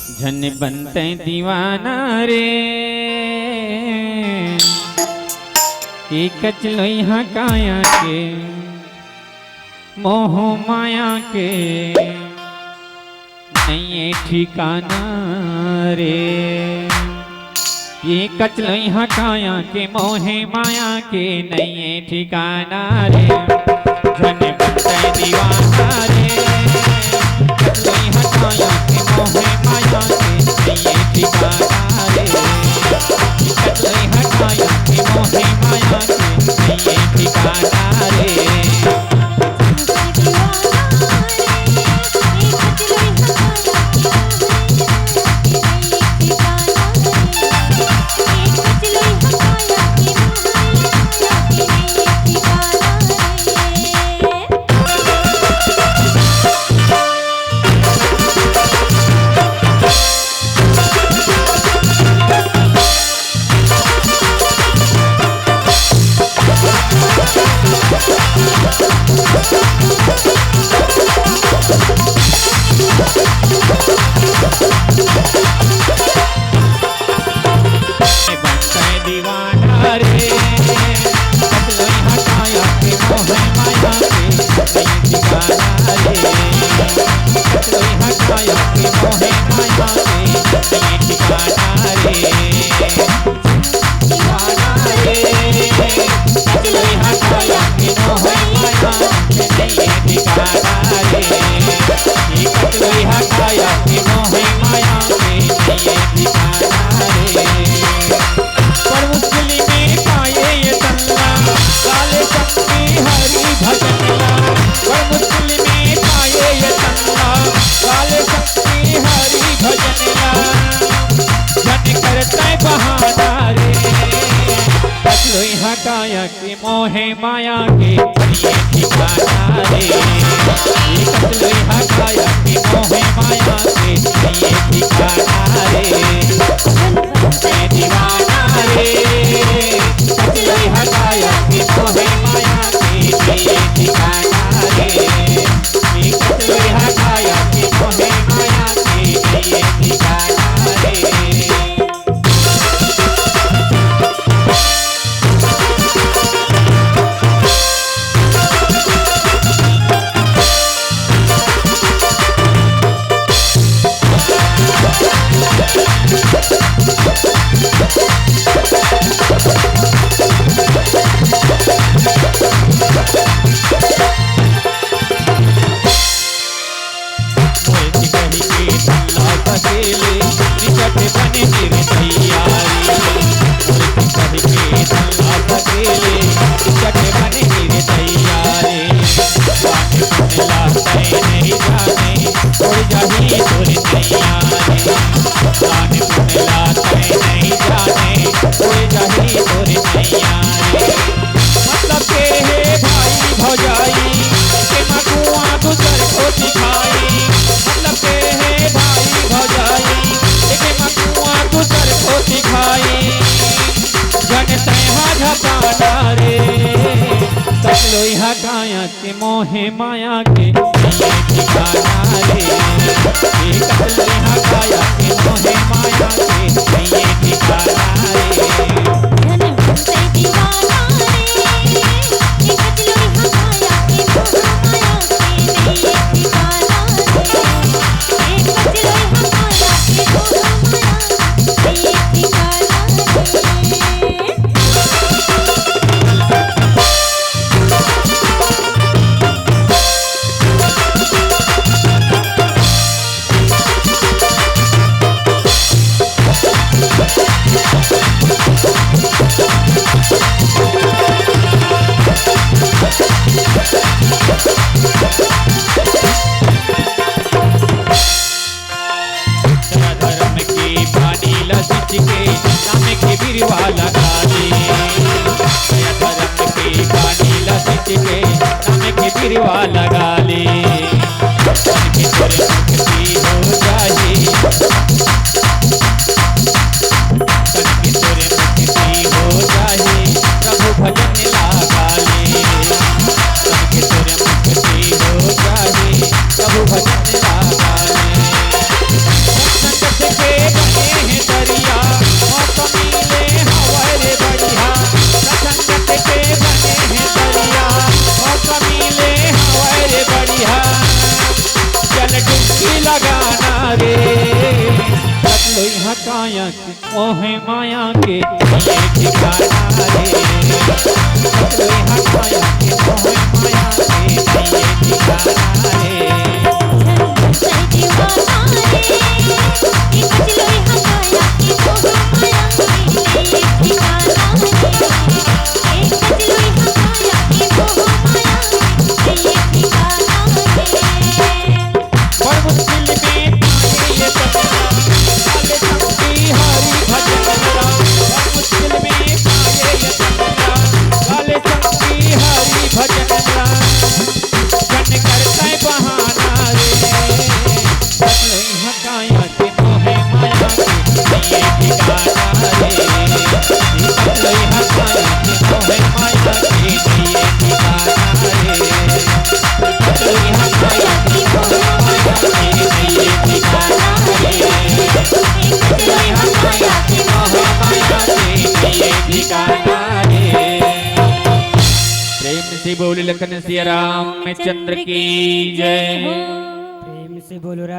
झन बनते दीवाना रे कि कचलो यहाँ काया के मोह माया के नहीं ठिकाना रे। ये कचलो यहाँ काया के मोह माया के नहीं ठिकाना रे। झन बनते दीवाना रे कचलो यहाँ काया के मोह माया के नहीं ठिकाना रे। कचलो यहाँ काया के मोह माया के नहीं ठिकाना रे। काया के मोहे माया के ये ठिकाना रे। कचलो यहाँ काया के मोहे माया के ये ठिकाना रे। मैं दीवाना रे कचलो यहाँ काया के मोहे माया के ये ठिकाना रे। कचलो यहाँ काया के मोहे माया के ये ठिकाना रे। कचलो यहाँ काया के मोहे माया के ये ठिकाना रे। कचलो यहाँ काया के मोहे माया के ये ठिकाना गिरवा लगा ले मुक्ति हो जाए। मुक्ति हो जाए प्रभु भजन लगा ले। मुक्ति हो जाए प्रभु भजन लगा ले। माया के मोह माया के ये ठिकाना रे कचलोई हकाया के मोह माया के ये ठिकाना रे बोल लखन सिया राम चंद्र की जय। प्रेम से बोलो राधे